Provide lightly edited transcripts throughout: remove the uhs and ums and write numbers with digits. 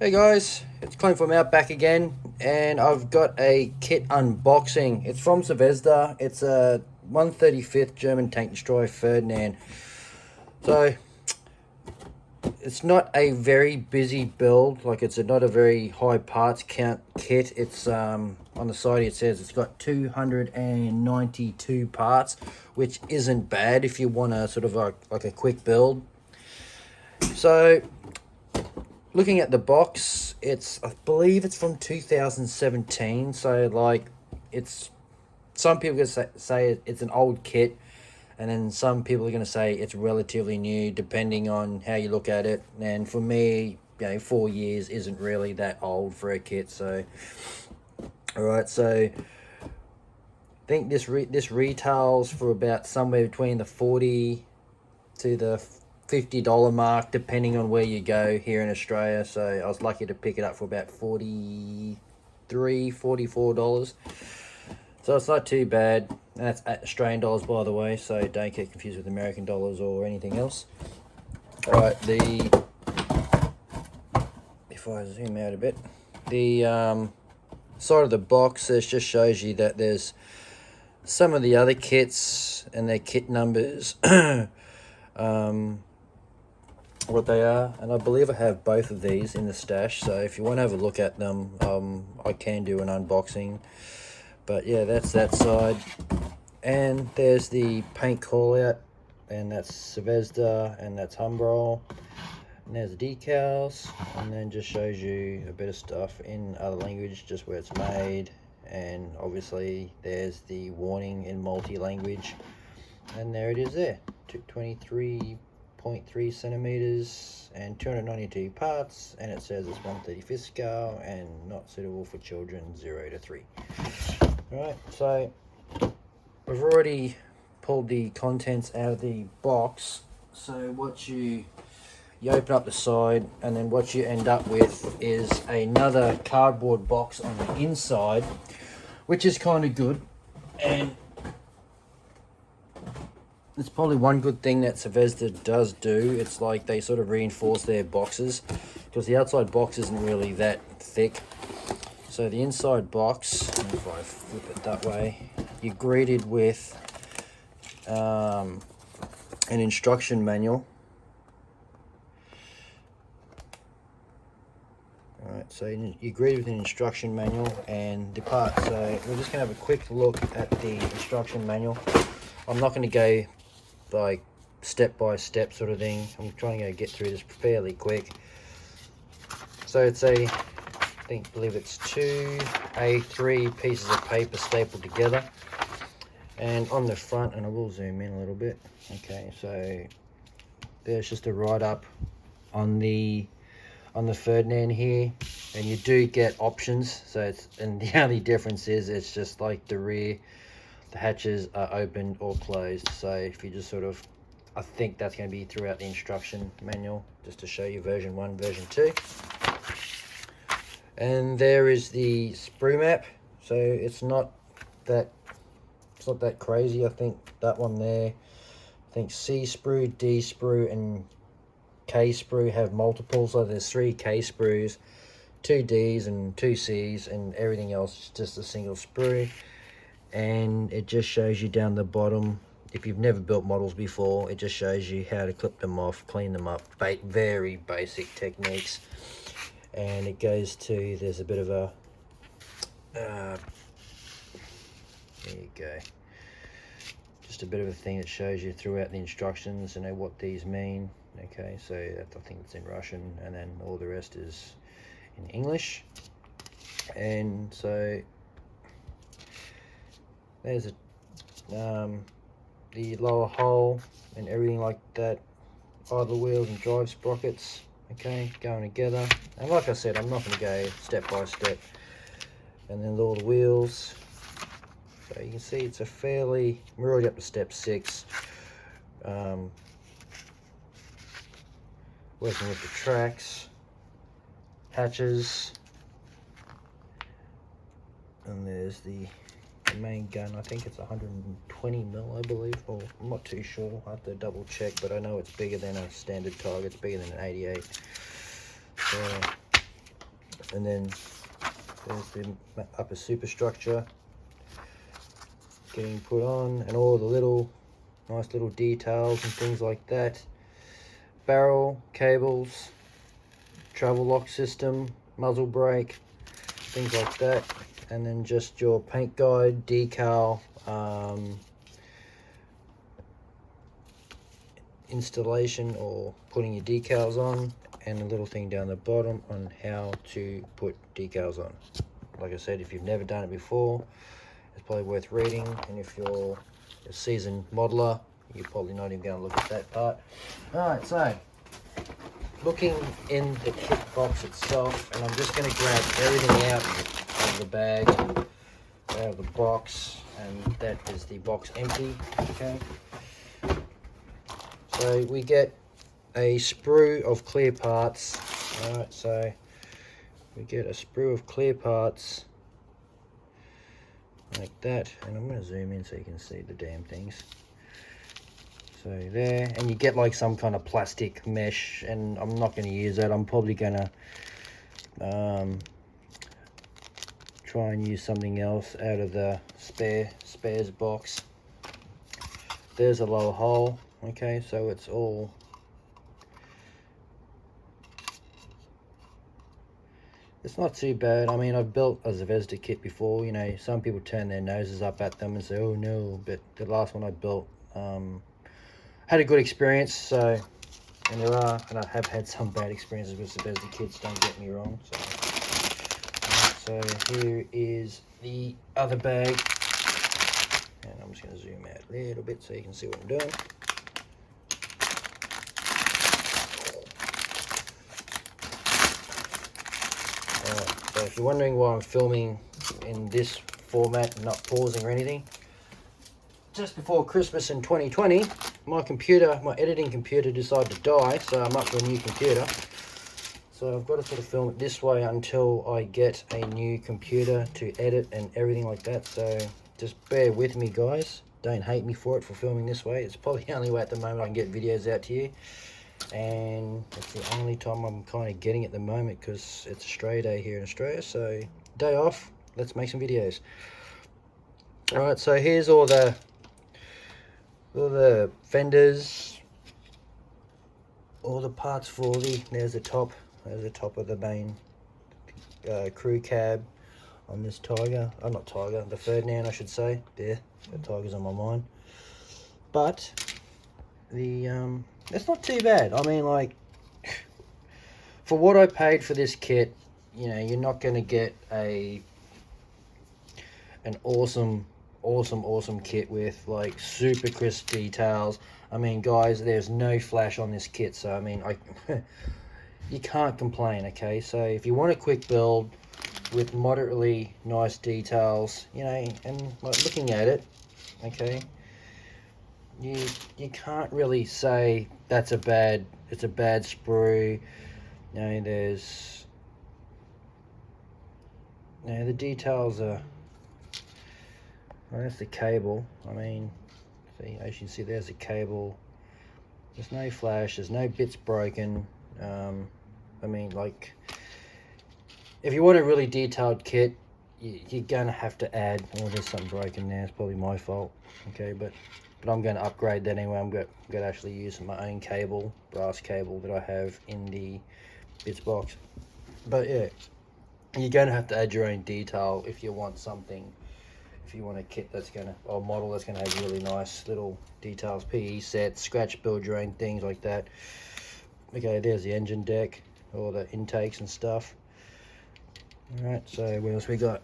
Hey guys, it's Clint from Out back again, and I've got a kit unboxing. It's from Zvezda. It's a 135th German tank destroyer Ferdinand. So it's not a very busy build. Like it's not a very high parts count kit. It's on the side it says it's got 292 parts, which isn't bad if you want a sort of like a quick build. So looking at the box, I believe it's from 2017. So like, it's some people gonna say it's an old kit, and then some people are gonna say it's relatively new, depending on how you look at it. And for me, 4 years isn't really that old for a kit. So, all right, so I think this retails for about somewhere between the 40 to the $50 mark, depending on where you go here in Australia. So I was lucky to pick it up for about $44. So it's not too bad. And that's at Australian dollars, by the way, so don't get confused with American dollars or anything else. Alright, if I zoom out a bit, the side of the box, this just shows you that there's some of the other kits and their kit numbers. What they are, and I believe I have both of these in the stash, so if you want to have a look at them, I can do an unboxing. But yeah, that's that side, and there's the paint call out, and that's Zvezda, and that's Humbrol, and there's the decals, and then just shows you a bit of stuff in other language, just where it's made, and obviously there's the warning in multi-language, and there it is there, 23.3 centimeters and 292 parts, and it says it's 135th scale and not suitable for children 0 to 3. Alright, so I've already pulled the contents out of the box. So what you open up the side, and then what you end up with is another cardboard box on the inside, which is kind of good. And it's probably one good thing that Zvezda does do. It's like they sort of reinforce their boxes, because the outside box isn't really that thick. So the inside box, if I flip it that way, you're greeted with an instruction manual. Alright, so you're greeted with an instruction manual and the parts. So we're just going to have a quick look at the instruction manual. I'm not going to go like step by step sort of thing. I'm trying to get through this fairly quick. So it's I believe it's two A3 pieces of paper stapled together, and on the front, and I will zoom in a little bit. Okay, so there's just a write up on the Ferdinand here, and you do get options. So and the only difference is it's just like the rear, the hatches are open or closed. So if you just sort of, I think that's going to be throughout the instruction manual, just to show you version 1, version 2. And there is the sprue map. So it's not that crazy. I think that one there, I think C sprue, D sprue, and K sprue have multiples. So there's 3 K sprues, 2 Ds and 2 Cs, and everything else is just a single sprue. And it just shows you down the bottom, if you've never built models before, it just shows you how to clip them off, clean them up, very basic techniques. And it goes to, there's a bit of a there you go, just a bit of a thing that shows you throughout the instructions, what these mean. Okay, so that, I think it's in Russian, and then all the rest is in English. And so there's the lower hull and everything like that, idler wheels and drive sprockets, okay, going together. And like I said, I'm not going to go step by step. And then all the wheels, so you can see it's a fairly, we're already up to step 6, working with the tracks, hatches, and there's the main gun. I think it's 120 mil, I believe, or I'm not too sure, I have to double check, but I know it's bigger than a standard target, it's bigger than an 88. So and then there's the upper superstructure getting put on, and all the little nice little details and things like that. Barrel, cables, travel lock system, muzzle brake, things like that, and then just your paint guide, decal, installation or putting your decals on, and a little thing down the bottom on how to put decals on. Like I said, if you've never done it before, it's probably worth reading, and if you're a seasoned modeler, you're probably not even going to look at that part. Alright, so looking in the kit box itself, and I'm just going to grab everything out of the bag, out of the box, and that is the box empty. Okay, so we get a sprue of clear parts. Alright, so we get a sprue of clear parts like that, and I'm going to zoom in so you can see the damn things. So there, and you get like some kind of plastic mesh, and I'm not going to use that. I'm probably going to try and use something else out of the spares box. There's a lower hole. Okay, so it's all it's not too bad. I mean, I've built a Zvezda kit before. You know, some people turn their noses up at them and say, oh no, but the last one I built had a good experience. So, and I have had some bad experiences with Zvezda kits, don't get me wrong. So here is the other bag, and I'm just going to zoom out a little bit so you can see what I'm doing. So if you're wondering why I'm filming in this format and not pausing or anything, just before Christmas in 2020, my editing computer decided to die, so I'm up for a new computer. So I've got to sort of film it this way until I get a new computer to edit and everything like that. So just bear with me, guys. Don't hate me for filming this way. It's probably the only way at the moment I can get videos out to you. And it's the only time I'm kind of getting at the moment because it's Australia Day here in Australia. So day off, let's make some videos. Alright, so here's all the fenders, all the parts for there's the top of the main crew cab on this Tiger. Not Tiger, the Ferdinand I should say. There, the Tiger's on my mind. But the it's not too bad. I mean, like, for what I paid for this kit, you know, you're not going to get an awesome kit with like super crisp details. I mean, guys, there's no flash on this kit, so I mean, you can't complain. Okay, so if you want a quick build with moderately nice details, you know, and like looking at it, okay, you can't really say it's a bad sprue. You know, the details are. Well, that's the cable. I mean, see, as you can see, there's the cable. There's no flash. There's no bits broken. I mean, like, if you want a really detailed kit, you're gonna have to add. Oh, there's something broken there. It's probably my fault. Okay, but I'm going to upgrade that anyway. I'm going to actually use my own cable, brass cable that I have in the bits box. But yeah, you're going to have to add your own detail if you want something. If you want a kit that's going to, or model that's going to have really nice little details, PE sets, scratch build your own things like that. Okay, there's the engine deck, all the intakes and stuff. All right, so what else we got?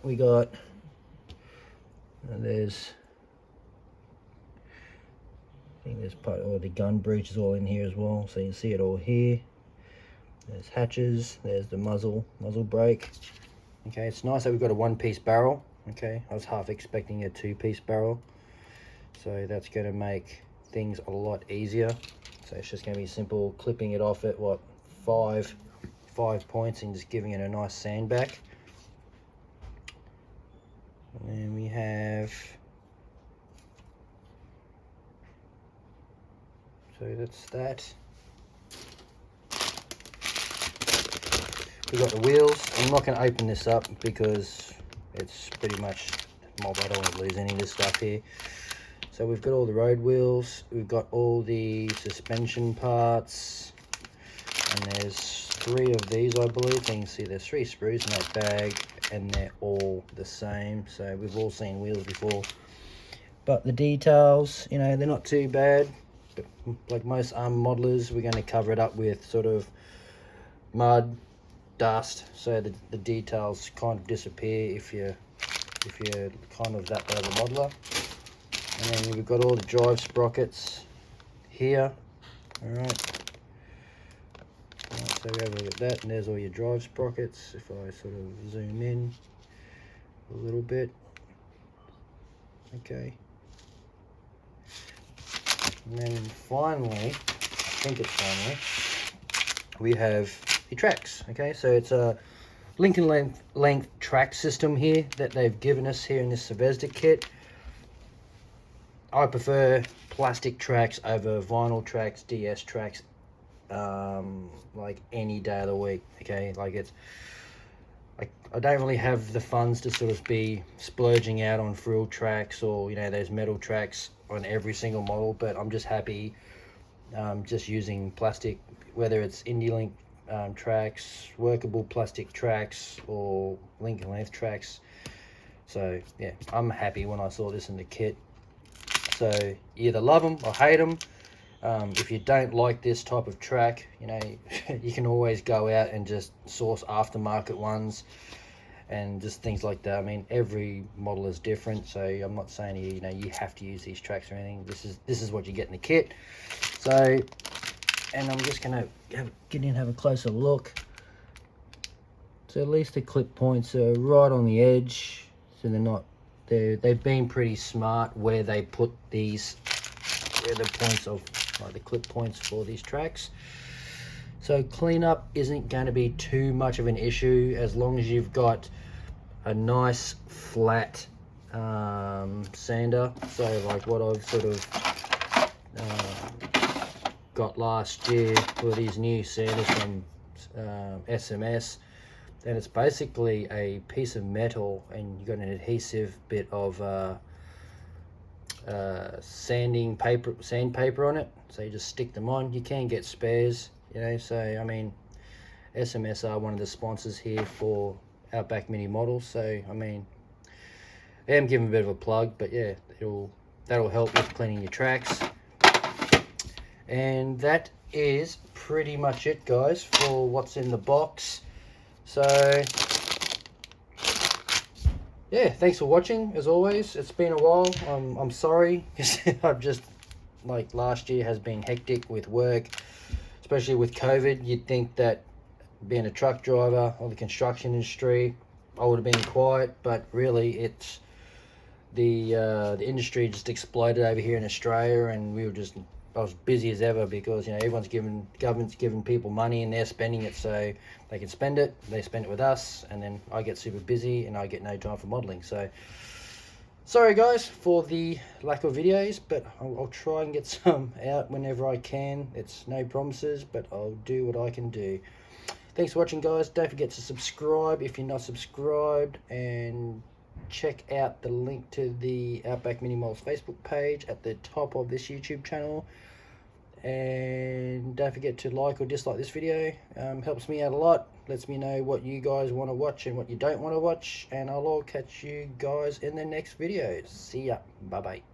There's, I think there's part of the gun breech is all in here as well, so you can see it all here. There's hatches, there's the muzzle brake. Okay, it's nice that we've got a one-piece barrel. Okay, I was half expecting a two-piece barrel, so that's going to make things a lot easier. So it's just going to be simple clipping it off at what, five points and just giving it a nice sand back. And then we have, so that's that. we've got the wheels. I'm not going to open this up because it's pretty much mob. I don't want to lose any of this stuff here. So we've got all the road wheels, we've got all the suspension parts, and there's 3 of these, I believe. So you can see there's 3 screws in that bag, and they're all the same. So we've all seen wheels before, but the details, you know, they're not too bad. But like most modelers, we're going to cover it up with sort of mud, dust, so the details kind of disappear if you're kind of that bad of a modeler. And then we've got all the drive sprockets here. Alright, so we have a look at that, and there's all your drive sprockets. If I sort of zoom in a little bit, okay. And then finally, I think it's finally, we have the tracks. Okay, so it's a Lincoln length track system here that they've given us here in this Sevezda kit. I prefer plastic tracks over vinyl tracks, DS tracks, like any day of the week. Okay, like it's like I don't really have the funds to sort of be splurging out on frill tracks or, you know, those metal tracks on every single model, but I'm just happy just using plastic, whether it's IndieLink tracks, workable plastic tracks, or Lincoln length tracks. So yeah, I'm happy when I saw this in the kit. So you either love them or hate them. If you don't like this type of track, you know, you can always go out and just source aftermarket ones and just things like that. I mean, every model is different, so I'm not saying you know you have to use these tracks or anything. This is what you get in the kit. So, and I'm just gonna get in and have a closer look. So at least the clip points are right on the edge, so they're not. They've been pretty smart where they put these, where the points of like the clip points for these tracks. So cleanup isn't going to be too much of an issue as long as you've got a nice flat sander. So like what I've sort of got last year were these new sanders from SMS. And it's basically a piece of metal, and you've got an adhesive bit of sandpaper on it. So you just stick them on. You can get spares, you know. So I mean, SMS are one of the sponsors here for Outback Mini models. So I mean, I am giving a bit of a plug, but yeah, that'll help with cleaning your tracks. And that is pretty much it, guys, for what's in the box. So yeah, thanks for watching. As always, it's been a while. I'm sorry because I've just, like, last year has been hectic with work, especially with COVID. You'd think that being a truck driver or the construction industry, I would have been quiet, but really it's the industry just exploded over here in Australia, and I was busy as ever because, you know, government's giving people money and they're spending it so they can spend it. They spend it with us, and then I get super busy and I get no time for modeling. So sorry guys for the lack of videos, but I'll try and get some out whenever I can. It's no promises, but I'll do what I can do. Thanks for watching, guys. Don't forget to subscribe if you're not subscribed, and check out the link to the Outback Mini Models Facebook page at the top of this YouTube channel. And don't forget to like or dislike this video. Helps me out a lot, lets me know what you guys want to watch and what you don't want to watch, and I'll catch you guys in the next video. See ya. Bye bye.